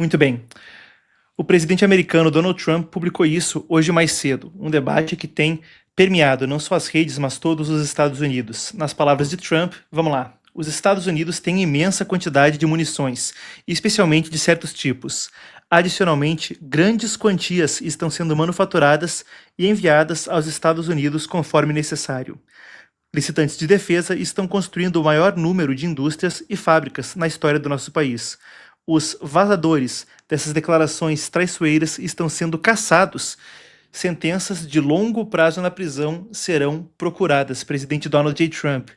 Muito bem. O presidente americano Donald Trump publicou isso hoje mais cedo, um debate que tem permeado não só as redes, mas todos os Estados Unidos. Nas palavras de Trump, vamos lá. Os Estados Unidos têm imensa quantidade de munições, especialmente de certos tipos. Adicionalmente, grandes quantias estão sendo manufaturadas e enviadas aos Estados Unidos conforme necessário. Licitantes de defesa estão construindo o maior número de indústrias e fábricas na história do nosso país. Os vazadores dessas declarações traiçoeiras estão sendo caçados. Sentenças de longo prazo na prisão serão procuradas. Presidente Donald J. Trump.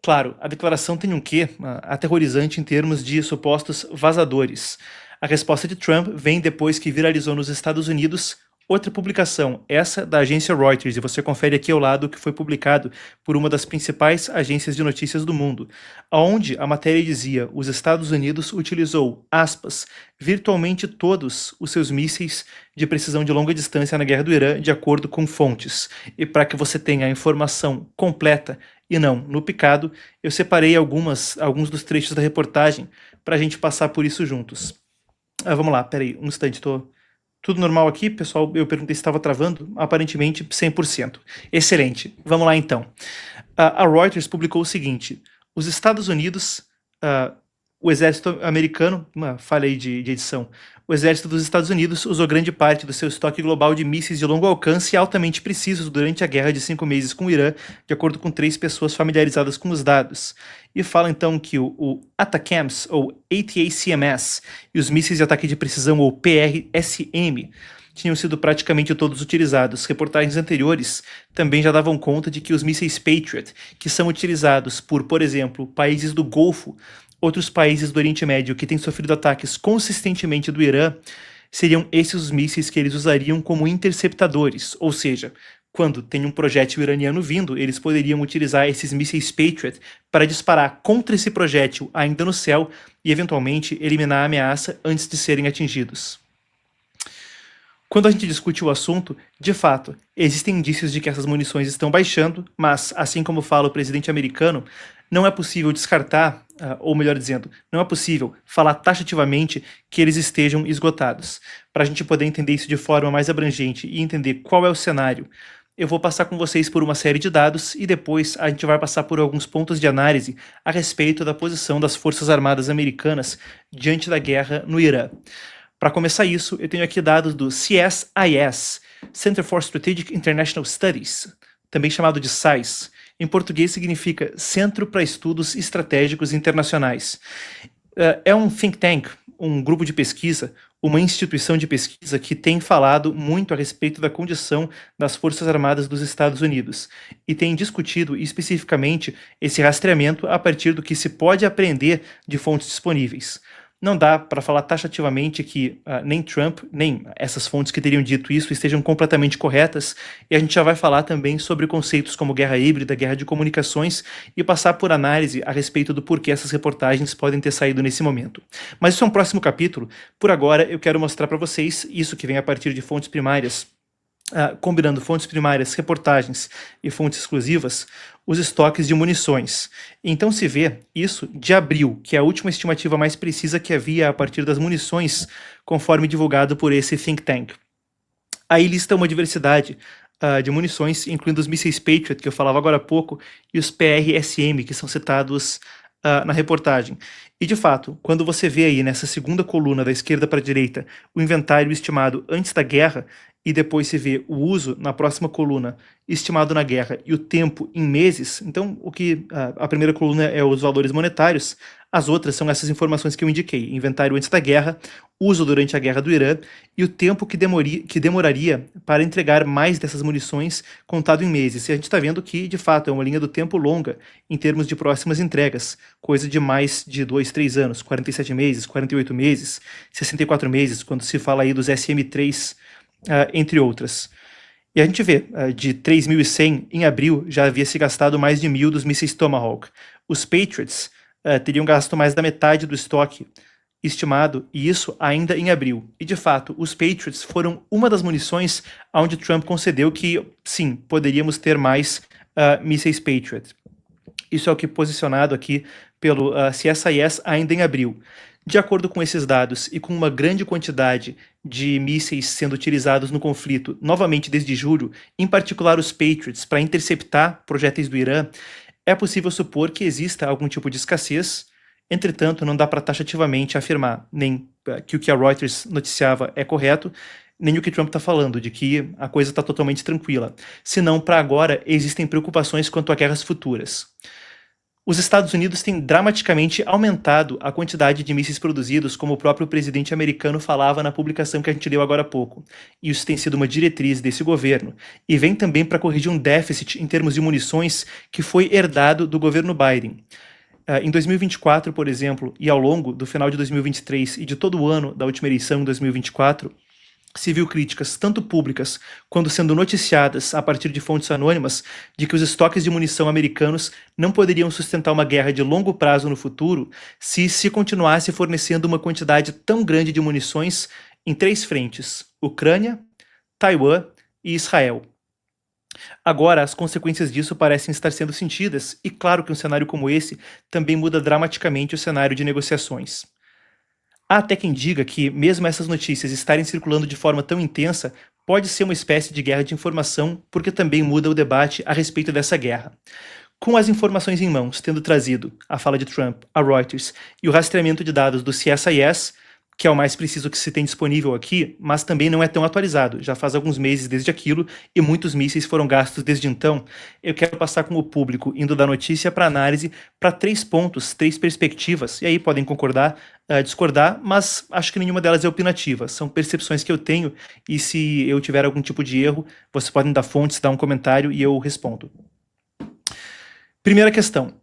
Claro, a declaração tem um quê aterrorizante em termos de supostos vazadores. A resposta de Trump vem depois que viralizou nos Estados Unidos outra publicação, essa da agência Reuters, e você confere aqui ao lado que foi publicado por uma das principais agências de notícias do mundo, onde a matéria dizia: os Estados Unidos utilizou, aspas, virtualmente todos os seus mísseis de precisão de longa distância na guerra do Irã, de acordo com fontes. E para que você tenha a informação completa e não no picado, eu separei alguns dos trechos da reportagem para a gente passar por isso juntos. Vamos lá, peraí, um instante, tudo normal aqui, pessoal? Eu perguntei se estava travando. Aparentemente, 100%. Excelente. Vamos lá, então. A Reuters publicou o seguinte: os Estados Unidos, o exército americano, uma falha aí de edição, o exército dos Estados Unidos usou grande parte do seu estoque global de mísseis de longo alcance e altamente precisos durante a guerra de 5 meses com o Irã, de acordo com 3 pessoas familiarizadas com os dados. E fala então que o ATACMS, ou ATACMS, e os mísseis de ataque de precisão, ou PRSM, tinham sido praticamente todos utilizados. Reportagens anteriores também já davam conta de que os mísseis Patriot, que são utilizados por exemplo, países do Golfo, outros países do Oriente Médio que têm sofrido ataques consistentemente do Irã, seriam esses os mísseis que eles usariam como interceptadores, ou seja, quando tem um projétil iraniano vindo, eles poderiam utilizar esses mísseis Patriot para disparar contra esse projétil ainda no céu e, eventualmente, eliminar a ameaça antes de serem atingidos. Quando a gente discute o assunto, de fato, existem indícios de que essas munições estão baixando, mas, assim como fala o presidente americano, não é possível descartar, ou melhor dizendo, não é possível falar taxativamente que eles estejam esgotados. Para a gente poder entender isso de forma mais abrangente e entender qual é o cenário, eu vou passar com vocês por uma série de dados e depois a gente vai passar por alguns pontos de análise a respeito da posição das Forças Armadas Americanas diante da guerra no Irã. Para começar isso, eu tenho aqui dados do CSIS, Center for Strategic International Studies, também chamado de SAIS. Em português significa Centro para Estudos Estratégicos Internacionais. É um think tank, um grupo de pesquisa, uma instituição de pesquisa que tem falado muito a respeito da condição das Forças Armadas dos Estados Unidos e tem discutido especificamente esse rastreamento a partir do que se pode aprender de fontes disponíveis. Não dá para falar taxativamente que nem Trump, nem essas fontes que teriam dito isso estejam completamente corretas, e a gente já vai falar também sobre conceitos como guerra híbrida, guerra de comunicações, e passar por análise a respeito do porquê essas reportagens podem ter saído nesse momento. Mas isso é um próximo capítulo. Por agora, eu quero mostrar para vocês isso que vem a partir de fontes primárias, combinando fontes primárias, reportagens e fontes exclusivas, os estoques de munições. Então se vê isso de abril, que é a última estimativa mais precisa que havia a partir das munições, conforme divulgado por esse think tank. Aí lista uma diversidade de munições, incluindo os mísseis Patriot, que eu falava agora há pouco, e os PRSM, que são citados na reportagem. E de fato, quando você vê aí nessa segunda coluna da esquerda para a direita o inventário estimado antes da guerra, e depois se vê o uso na próxima coluna estimado na guerra e o tempo em meses, então a primeira coluna é os valores monetários, as outras são essas informações que eu indiquei: inventário antes da guerra, uso durante a guerra do Irã e o tempo que demoraria para entregar mais dessas munições contado em meses. E a gente está vendo que, de fato, é uma linha do tempo longa em termos de próximas entregas, coisa de mais de 2, 3 anos, 47 meses, 48 meses, 64 meses, quando se fala aí dos SM-3, entre outras. E a gente vê, de 3.100 em abril, já havia se gastado mais de 1.000 dos mísseis Tomahawk. Os Patriots teriam gasto mais da metade do estoque estimado, e isso ainda em abril. E de fato, os Patriots foram uma das munições onde Trump concedeu que, sim, poderíamos ter mais mísseis Patriot. Isso é o que posicionado aqui pelo CSIS ainda em abril. De acordo com esses dados e com uma grande quantidade de mísseis sendo utilizados no conflito, novamente desde julho, em particular os Patriots, para interceptar projéteis do Irã, é possível supor que exista algum tipo de escassez. Entretanto, não dá para taxativamente afirmar nem que o que a Reuters noticiava é correto, nem o que Trump está falando, de que a coisa está totalmente tranquila. Senão, para agora, existem preocupações quanto a guerras futuras. Os Estados Unidos têm dramaticamente aumentado a quantidade de mísseis produzidos, como o próprio presidente americano falava na publicação que a gente leu agora há pouco. E isso tem sido uma diretriz desse governo. E vem também para corrigir um déficit em termos de munições que foi herdado do governo Biden. Em 2024, por exemplo, e ao longo do final de 2023 e de todo o ano da última eleição em 2024, se viu críticas, tanto públicas quanto sendo noticiadas a partir de fontes anônimas, de que os estoques de munição americanos não poderiam sustentar uma guerra de longo prazo no futuro se continuasse fornecendo uma quantidade tão grande de munições em 3 frentes: Ucrânia, Taiwan e Israel. Agora, as consequências disso parecem estar sendo sentidas, e claro que um cenário como esse também muda dramaticamente o cenário de negociações. Há até quem diga que, mesmo essas notícias estarem circulando de forma tão intensa, pode ser uma espécie de guerra de informação, porque também muda o debate a respeito dessa guerra. Com as informações em mãos, tendo trazido a fala de Trump, a Reuters e o rastreamento de dados do CSIS, que é o mais preciso que se tem disponível aqui, mas também não é tão atualizado, já faz alguns meses desde aquilo e muitos mísseis foram gastos desde então, eu quero passar com o público, indo da notícia para análise, para 3 pontos, 3 perspectivas, e aí podem concordar, discordar, mas acho que nenhuma delas é opinativa, são percepções que eu tenho, e se eu tiver algum tipo de erro, vocês podem dar fontes, dar um comentário e eu respondo. Primeira questão.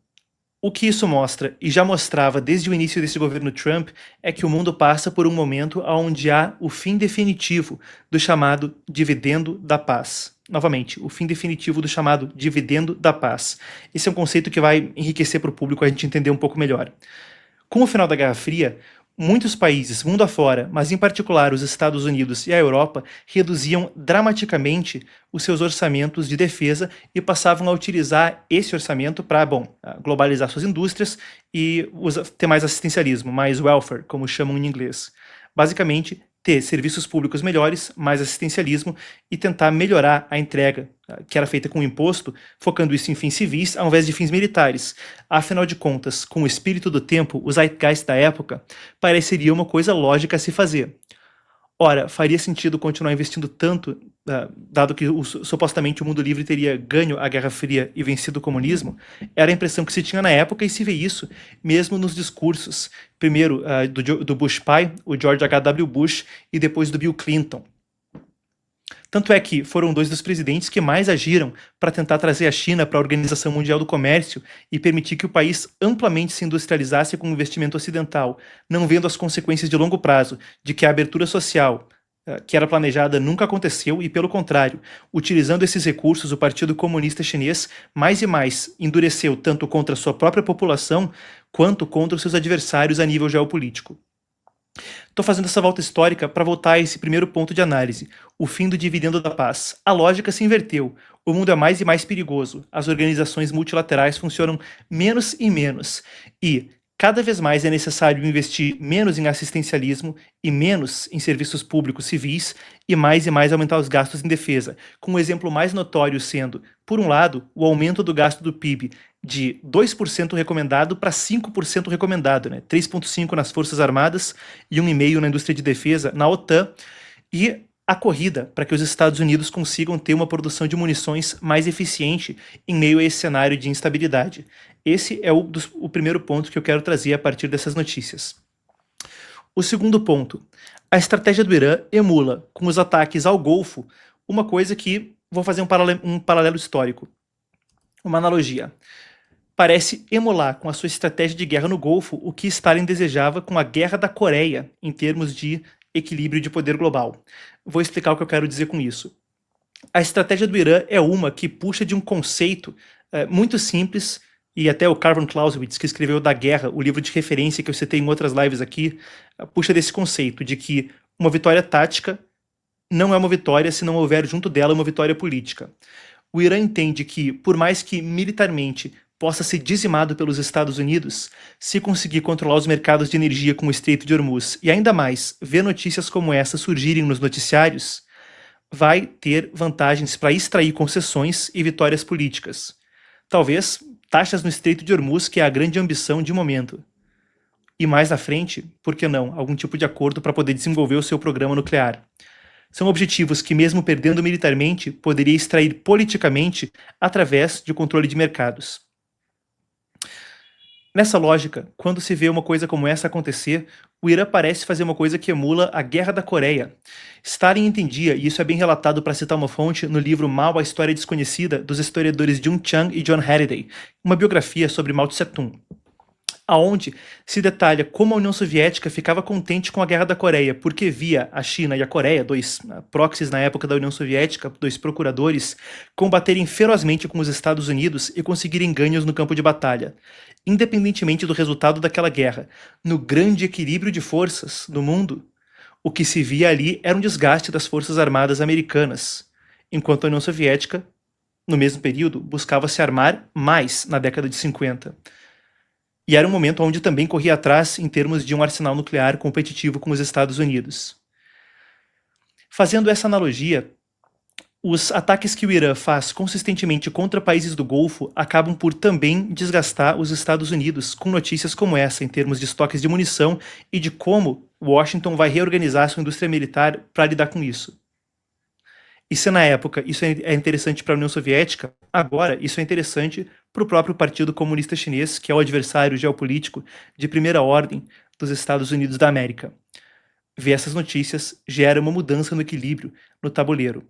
O que isso mostra, e já mostrava desde o início desse governo Trump, é que o mundo passa por um momento onde há o fim definitivo do chamado dividendo da paz. Novamente, o fim definitivo do chamado dividendo da paz. Esse é um conceito que vai enriquecer para o público a gente entender um pouco melhor. Com o final da Guerra Fria, muitos países, mundo afora, mas em particular os Estados Unidos e a Europa, reduziam dramaticamente os seus orçamentos de defesa e passavam a utilizar esse orçamento para, globalizar suas indústrias e ter mais assistencialismo, mais welfare, como chamam em inglês. Basicamente, ter serviços públicos melhores, mais assistencialismo e tentar melhorar a entrega que era feita com imposto, focando isso em fins civis ao invés de fins militares. Afinal de contas, com o espírito do tempo, o zeitgeist da época, pareceria uma coisa lógica a se fazer. Ora, faria sentido continuar investindo tanto, dado que supostamente o mundo livre teria ganho a Guerra Fria e vencido o comunismo? Era a impressão que se tinha na época e se vê isso mesmo nos discursos, primeiro do Bush pai, o George H.W. Bush, e depois do Bill Clinton. Tanto é que foram 2 dos presidentes que mais agiram para tentar trazer a China para a Organização Mundial do Comércio e permitir que o país amplamente se industrializasse com o investimento ocidental, não vendo as consequências de longo prazo de que a abertura social que era planejada nunca aconteceu e, pelo contrário, utilizando esses recursos, o Partido Comunista Chinês mais e mais endureceu tanto contra sua própria população quanto contra os seus adversários a nível geopolítico. Estou fazendo essa volta histórica para voltar a esse primeiro ponto de análise, o fim do dividendo da paz. A lógica se inverteu. O mundo é mais e mais perigoso. As organizações multilaterais funcionam menos e menos. E cada vez mais é necessário investir menos em assistencialismo e menos em serviços públicos civis e mais aumentar os gastos em defesa, com o exemplo mais notório sendo, por um lado, o aumento do gasto do PIB de 2% recomendado para 5% recomendado, 3,5% nas Forças Armadas e 1,5% na indústria de defesa, na OTAN, e a corrida para que os Estados Unidos consigam ter uma produção de munições mais eficiente em meio a esse cenário de instabilidade. Esse é o primeiro ponto que eu quero trazer a partir dessas notícias. O segundo ponto, a estratégia do Irã emula, com os ataques ao Golfo, uma coisa que vou fazer um paralelo histórico, uma analogia. Parece emular com a sua estratégia de guerra no Golfo o que Stalin desejava com a Guerra da Coreia em termos de equilíbrio de poder global. Vou explicar o que eu quero dizer com isso. A estratégia do Irã é uma que puxa de um conceito muito simples, e até o Carvan Clausewitz, que escreveu Da Guerra, o livro de referência que eu citei em outras lives aqui, puxa desse conceito de que uma vitória tática não é uma vitória se não houver junto dela uma vitória política. O Irã entende que, por mais que militarmente possa ser dizimado pelos Estados Unidos se conseguir controlar os mercados de energia com o Estreito de Hormuz e ainda mais ver notícias como essa surgirem nos noticiários, vai ter vantagens para extrair concessões e vitórias políticas. Talvez taxas no Estreito de Hormuz, que é a grande ambição de momento. E mais à frente, por que não, algum tipo de acordo para poder desenvolver o seu programa nuclear. São objetivos que, mesmo perdendo militarmente, poderia extrair politicamente através de controle de mercados. Nessa lógica, quando se vê uma coisa como essa acontecer, o Irã parece fazer uma coisa que emula a Guerra da Coreia. Stalin entendia, e isso é bem relatado para citar uma fonte, no livro Mao, a História Desconhecida, dos historiadores Jung Chang e John Halliday, uma biografia sobre Mao Tse-tung, aonde se detalha como a União Soviética ficava contente com a Guerra da Coreia, porque via a China e a Coreia, dois proxies na época da União Soviética, dois procuradores, combaterem ferozmente com os Estados Unidos e conseguirem ganhos no campo de batalha. Independentemente do resultado daquela guerra, no grande equilíbrio de forças do mundo, o que se via ali era um desgaste das forças armadas americanas, enquanto a União Soviética, no mesmo período, buscava se armar mais na década de 50. E era um momento onde também corria atrás em termos de um arsenal nuclear competitivo com os Estados Unidos. Fazendo essa analogia, os ataques que o Irã faz consistentemente contra países do Golfo acabam por também desgastar os Estados Unidos com notícias como essa, em termos de estoques de munição e de como Washington vai reorganizar sua indústria militar para lidar com isso. E se na época isso é interessante para a União Soviética, agora isso é interessante para o próprio Partido Comunista Chinês, que é o adversário geopolítico de primeira ordem dos Estados Unidos da América. Ver essas notícias gera uma mudança no equilíbrio, no tabuleiro.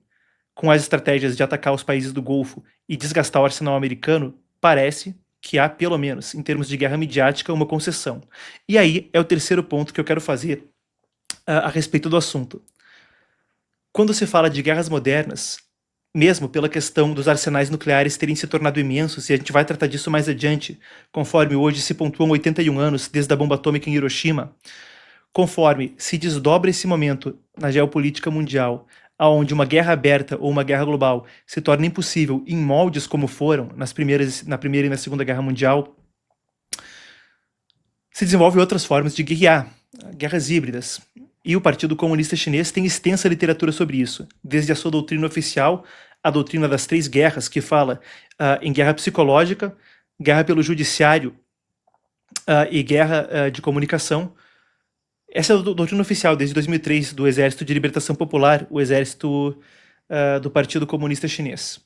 Com as estratégias de atacar os países do Golfo e desgastar o arsenal americano, parece que há, pelo menos, em termos de guerra midiática, uma concessão. E aí é o terceiro ponto que eu quero fazer a respeito do assunto. Quando se fala de guerras modernas, mesmo pela questão dos arsenais nucleares terem se tornado imensos, e a gente vai tratar disso mais adiante, conforme hoje se pontuam 81 anos desde a bomba atômica em Hiroshima, conforme se desdobra esse momento na geopolítica mundial, aonde uma guerra aberta ou uma guerra global se torna impossível em moldes como foram na Primeira e na Segunda Guerra Mundial, se desenvolvem outras formas de guerrear, guerras híbridas. E o Partido Comunista Chinês tem extensa literatura sobre isso, desde a sua doutrina oficial, a doutrina das três guerras, que fala em guerra psicológica, guerra pelo judiciário e guerra de comunicação. Essa é a doutrina oficial desde 2003 do Exército de Libertação Popular, o exército do Partido Comunista Chinês.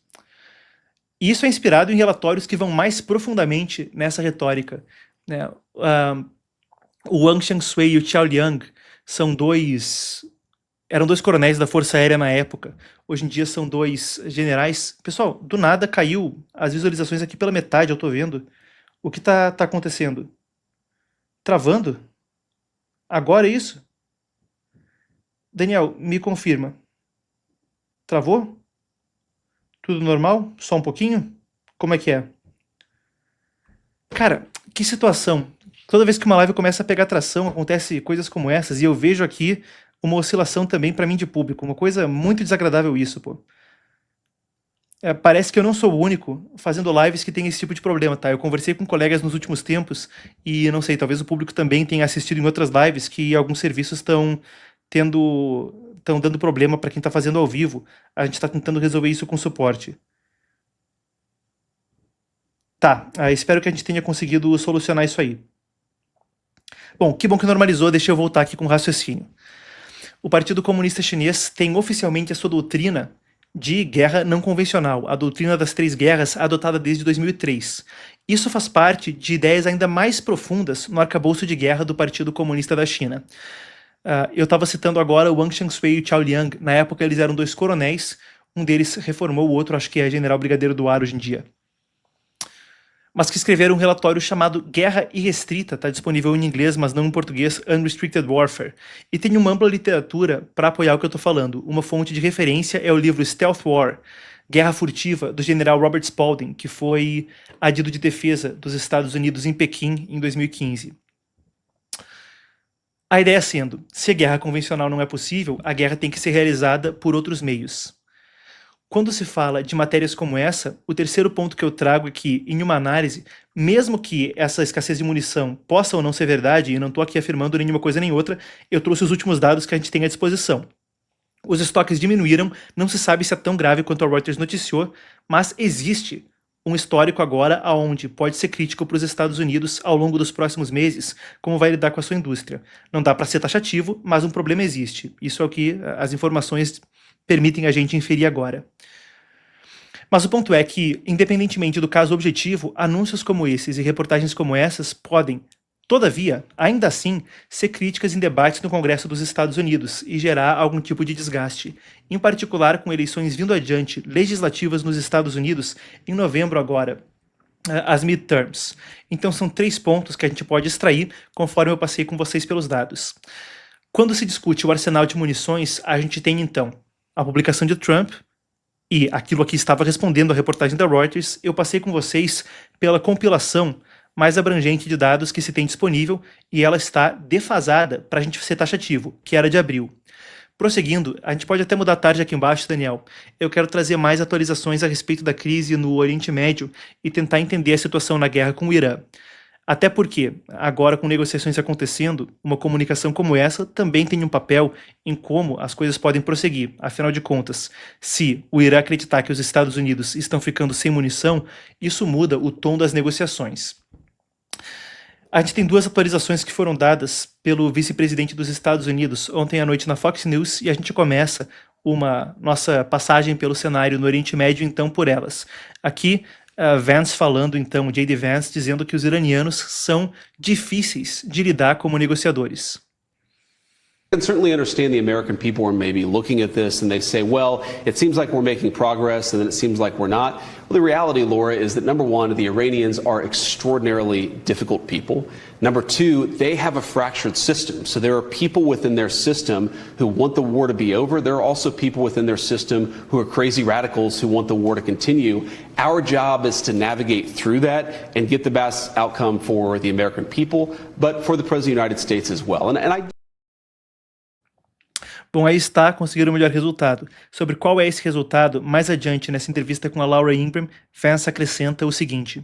E isso é inspirado em relatórios que vão mais profundamente nessa retórica, né? O Wang Shangshui e o Qiao Liang eram dois coronéis da Força Aérea na época. Hoje em dia são dois generais. Pessoal, do nada caiu as visualizações aqui pela metade, eu tô vendo. O que tá acontecendo? Travando? Agora é isso? Daniel, me confirma. Travou? Tudo normal? Só um pouquinho? Como é que é? Cara, que situação. Toda vez que uma live começa a pegar tração, acontece coisas como essas, e eu vejo aqui uma oscilação também para mim de público. Uma coisa muito desagradável isso, pô. Parece que eu não sou o único fazendo lives que tem esse tipo de problema, tá? Eu conversei com colegas nos últimos tempos e, não sei, talvez o público também tenha assistido em outras lives que alguns serviços estão dando problema para quem está fazendo ao vivo. A gente está tentando resolver isso com suporte. Tá, espero que a gente tenha conseguido solucionar isso aí. Bom que normalizou, deixa eu voltar aqui com o raciocínio. O Partido Comunista Chinês tem oficialmente a sua doutrina de guerra não convencional, a doutrina das três guerras adotada desde 2003. Isso faz parte de ideias ainda mais profundas no arcabouço de guerra do Partido Comunista da China. Eu estava citando agora o Wang Shangshui e o Qiao Liang. Na época eles eram dois coronéis, um deles reformou, o outro acho que é general brigadeiro do ar hoje em dia. Mas que escreveram um relatório chamado Guerra Irrestrita, está disponível em inglês, mas não em português, Unrestricted Warfare. E tem uma ampla literatura para apoiar o que eu estou falando. Uma fonte de referência é o livro Stealth War, Guerra Furtiva, do general Robert Spalding, que foi adido de defesa dos Estados Unidos em Pequim em 2015. A ideia sendo, se a guerra convencional não é possível, a guerra tem que ser realizada por outros meios. Quando se fala de matérias como essa, o terceiro ponto que eu trago é que, em uma análise, mesmo que essa escassez de munição possa ou não ser verdade, e não estou aqui afirmando nenhuma coisa nem outra, eu trouxe os últimos dados que a gente tem à disposição. Os estoques diminuíram, não se sabe se é tão grave quanto a Reuters noticiou, mas existe um histórico agora aonde pode ser crítico para os Estados Unidos ao longo dos próximos meses, como vai lidar com a sua indústria. Não dá para ser taxativo, mas um problema existe. Isso é o que as informações permitem a gente inferir agora. Mas o ponto é que, independentemente do caso objetivo, anúncios como esses e reportagens como essas podem, todavia, ainda assim, ser críticas em debates no Congresso dos Estados Unidos e gerar algum tipo de desgaste, em particular com eleições vindo adiante legislativas nos Estados Unidos em novembro agora, as midterms. Então são 3 pontos que a gente pode extrair conforme eu passei com vocês pelos dados. Quando se discute o arsenal de munições, a gente tem então a publicação de Trump, e aquilo aqui estava respondendo à reportagem da Reuters, eu passei com vocês pela compilação mais abrangente de dados que se tem disponível e ela está defasada para a gente ser taxativo, que era de abril. Prosseguindo, a gente pode até mudar a tarde aqui embaixo, Daniel. Eu quero trazer mais atualizações a respeito da crise no Oriente Médio e tentar entender a situação na guerra com o Irã. Até porque, agora com negociações acontecendo, uma comunicação como essa também tem um papel em como as coisas podem prosseguir. Afinal de contas, se o Irã acreditar que os Estados Unidos estão ficando sem munição, isso muda o tom das negociações. A gente tem 2 atualizações que foram dadas pelo vice-presidente dos Estados Unidos ontem à noite na Fox News e a gente começa uma nossa passagem pelo cenário no Oriente Médio então por elas. Aqui, Vance falando então, J.D. Vance, dizendo que os iranianos são difíceis de lidar como negociadores. I can certainly understand the American people are maybe looking at this and they say, well, it seems like we're making progress and then it seems like we're not. Well, the reality, Laura, is that number one, the Iranians are extraordinarily difficult people. Number two, they have a fractured system. So there are people within their system who want the war to be over. There are also people within their system who are crazy radicals who want the war to continue. Our job is to navigate through that and get the best outcome for the American people, but for the President of the United States as well. Bom, aí está, conseguiram o melhor resultado. Sobre qual é esse resultado, mais adiante nessa entrevista com a Laura Ingraham, Vance acrescenta o seguinte.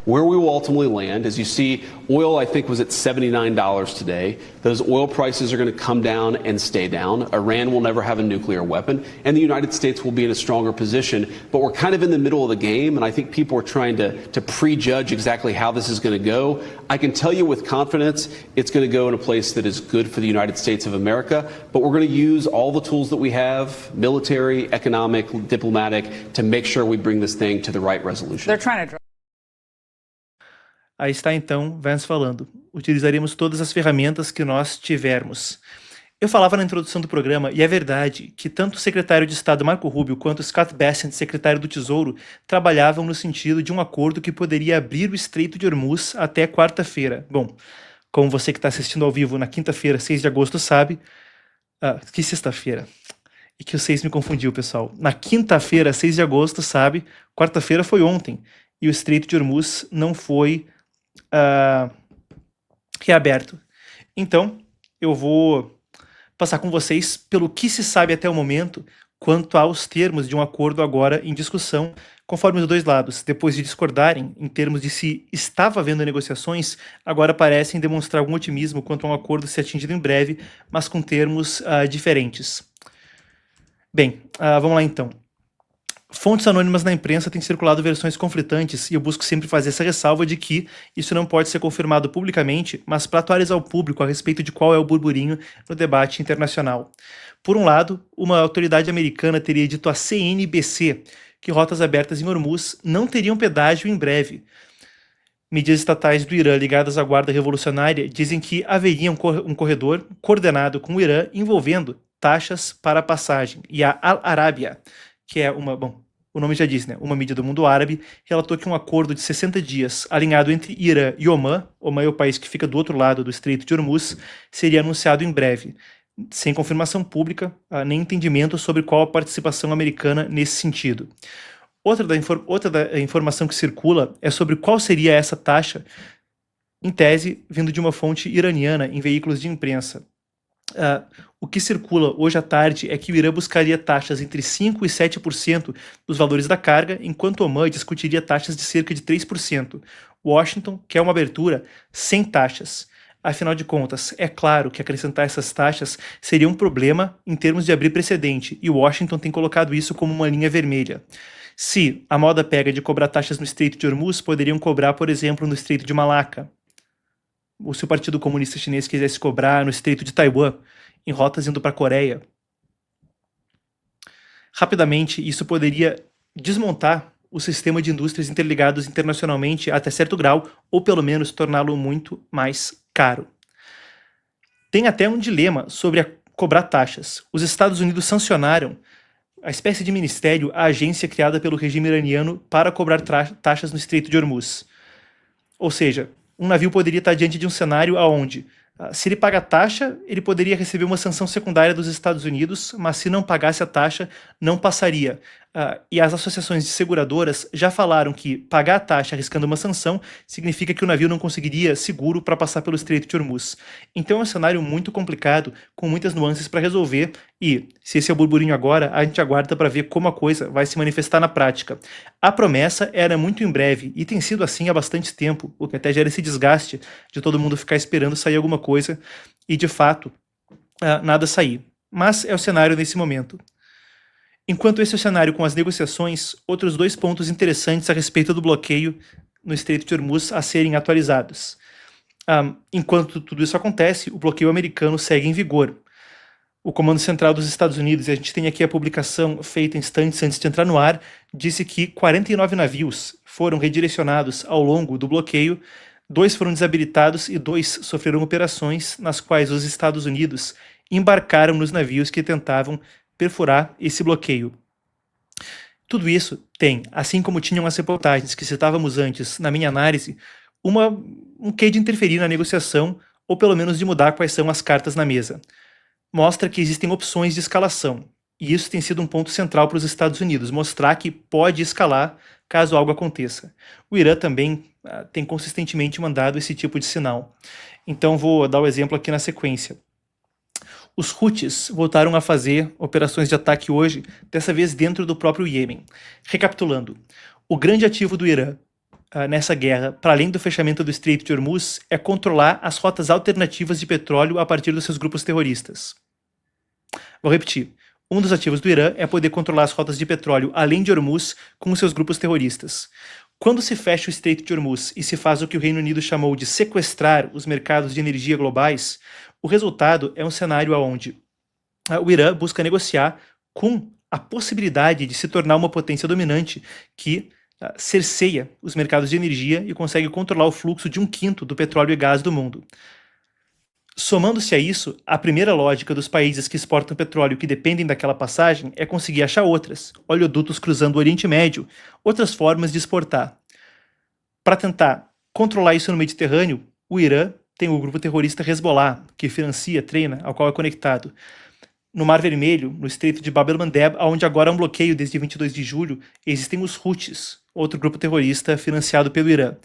Where we will ultimately land, as you see, oil I think was at $79 today. Those oil prices are going to come down and stay down. Iran will never have a nuclear weapon, and the United States will be in a stronger position. But we're kind of in the middle of the game, and I think people are trying to prejudge exactly how this is going to go. I can tell you with confidence it's going to go in a place that is good for the United States of America, but we're going to use all the tools that we have, military, economic, diplomatic, to make sure we bring this thing to the right resolution. They're trying to Aí está então Vance falando. Utilizaremos todas as ferramentas que nós tivermos. Eu falava na introdução do programa, e é verdade, que tanto o secretário de Estado Marco Rubio quanto Scott Bessent, secretário do Tesouro, trabalhavam no sentido de um acordo que poderia abrir o Estreito de Hormuz até quarta-feira. Bom, como você que está assistindo ao vivo na quinta-feira, 6 de agosto, sabe... que sexta-feira? E que o 6 me confundiu, pessoal. Na quinta-feira, 6 de agosto, sabe? Quarta-feira foi ontem. E o Estreito de Hormuz não foi... reaberto. Então, eu vou passar com vocês pelo que se sabe até o momento quanto aos termos de um acordo agora em discussão, conforme os dois lados, depois de discordarem em termos de se estava havendo negociações, agora parecem demonstrar algum otimismo quanto a um acordo ser atingido em breve, mas com termos diferentes. Bem, vamos lá então. Fontes anônimas na imprensa têm circulado versões conflitantes e eu busco sempre fazer essa ressalva de que isso não pode ser confirmado publicamente, mas para atualizar o público a respeito de qual é o burburinho no debate internacional. Por um lado, uma autoridade americana teria dito à CNBC que rotas abertas em Hormuz não teriam pedágio em breve. Mídias estatais do Irã ligadas à Guarda Revolucionária dizem que haveria um corredor coordenado com o Irã envolvendo taxas para a passagem, e a Al-Arábia, que é o nome já diz, né? Uma mídia do mundo árabe, relatou que um acordo de 60 dias alinhado entre Irã e Omã é o país que fica do outro lado do Estreito de Hormuz, seria anunciado em breve, sem confirmação pública, nem entendimento sobre qual a participação americana nesse sentido. Outra da informação que circula é sobre qual seria essa taxa, em tese, vindo de uma fonte iraniana em veículos de imprensa. O que circula hoje à tarde é que o Irã buscaria taxas entre 5% e 7% dos valores da carga, enquanto Oman discutiria taxas de cerca de 3%. Washington quer uma abertura sem taxas. Afinal de contas, é claro que acrescentar essas taxas seria um problema em termos de abrir precedente, e Washington tem colocado isso como uma linha vermelha. Se a moda pega de cobrar taxas no Estreito de Hormuz, poderiam cobrar, por exemplo, no Estreito de Malaca. Ou se o Partido Comunista Chinês quisesse cobrar no Estreito de Taiwan, em rotas indo para a Coreia. Rapidamente, isso poderia desmontar o sistema de indústrias interligados internacionalmente até certo grau, ou pelo menos torná-lo muito mais caro. Tem até um dilema sobre cobrar taxas. Os Estados Unidos sancionaram a espécie de ministério, a agência criada pelo regime iraniano para cobrar taxas no Estreito de Hormuz. Ou seja, um navio poderia estar diante de um cenário onde, se ele paga a taxa, ele poderia receber uma sanção secundária dos Estados Unidos, mas se não pagasse a taxa, não passaria. E as associações de seguradoras já falaram que pagar a taxa arriscando uma sanção significa que o navio não conseguiria seguro para passar pelo Estreito de Hormuz. Então é um cenário muito complicado, com muitas nuances para resolver, e se esse é o burburinho agora, a gente aguarda para ver como a coisa vai se manifestar na prática. A promessa era muito em breve, e tem sido assim há bastante tempo, o que até gera esse desgaste de todo mundo ficar esperando sair alguma coisa, e de fato, nada sair. Mas é o cenário nesse momento. Enquanto esse é o cenário com as negociações, outros dois pontos interessantes a respeito do bloqueio no Estreito de Hormuz a serem atualizados. Enquanto tudo isso acontece, o bloqueio americano segue em vigor. O Comando Central dos Estados Unidos, e a gente tem aqui a publicação feita instantes antes de entrar no ar, disse que 49 navios foram redirecionados ao longo do bloqueio, 2 foram desabilitados e 2 sofreram operações nas quais os Estados Unidos embarcaram nos navios que tentavam perfurar esse bloqueio. Tudo isso tem, assim como tinham as reportagens que citávamos antes na minha análise, um quê de interferir na negociação, ou pelo menos de mudar quais são as cartas na mesa. Mostra que existem opções de escalação, e isso tem sido um ponto central para os Estados Unidos, mostrar que pode escalar caso algo aconteça. O Irã também tem consistentemente mandado esse tipo de sinal. Então vou dar o exemplo aqui na sequência. Os Houthis voltaram a fazer operações de ataque hoje, dessa vez dentro do próprio Iêmen. Recapitulando, o grande ativo do Irã nessa guerra, para além do fechamento do Estreito de Hormuz, é controlar as rotas alternativas de petróleo a partir dos seus grupos terroristas. Vou repetir. Um dos ativos do Irã é poder controlar as rotas de petróleo além de Hormuz com os seus grupos terroristas. Quando se fecha o Estreito de Hormuz e se faz o que o Reino Unido chamou de sequestrar os mercados de energia globais, o resultado é um cenário onde o Irã busca negociar com a possibilidade de se tornar uma potência dominante que cerceia os mercados de energia e consegue controlar o fluxo de 1/5 do petróleo e gás do mundo. Somando-se a isso, a primeira lógica dos países que exportam petróleo que dependem daquela passagem é conseguir achar outras, oleodutos cruzando o Oriente Médio, outras formas de exportar. Para tentar controlar isso no Mediterrâneo, o Irã tem o grupo terrorista Hezbollah, que financia, treina, ao qual é conectado. No Mar Vermelho, no Estreito de Bab el-Mandeb, onde agora há um bloqueio desde 22 de julho, existem os Houthis, outro grupo terrorista financiado pelo Irã.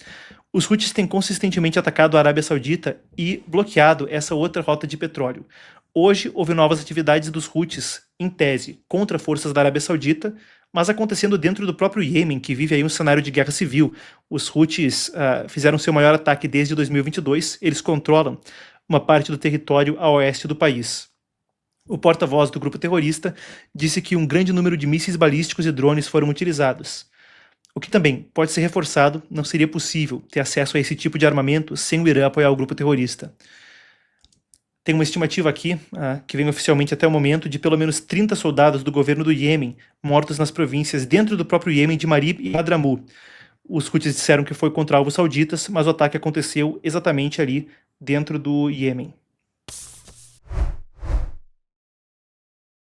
Os Houthis têm consistentemente atacado a Arábia Saudita e bloqueado essa outra rota de petróleo. Hoje houve novas atividades dos Houthis, em tese, contra forças da Arábia Saudita, mas acontecendo dentro do próprio Iêmen, que vive aí um cenário de guerra civil. Os Houthis fizeram seu maior ataque desde 2022, eles controlam uma parte do território a oeste do país. O porta-voz do grupo terrorista disse que um grande número de mísseis balísticos e drones foram utilizados. O que também pode ser reforçado, não seria possível ter acesso a esse tipo de armamento sem o Irã apoiar o grupo terrorista. Tem uma estimativa aqui, que vem oficialmente até o momento, de pelo menos 30 soldados do governo do Iêmen mortos nas províncias dentro do próprio Iêmen de Marib e Hadramu. Os Houthis disseram que foi contra alvos sauditas, mas o ataque aconteceu exatamente ali dentro do Iêmen.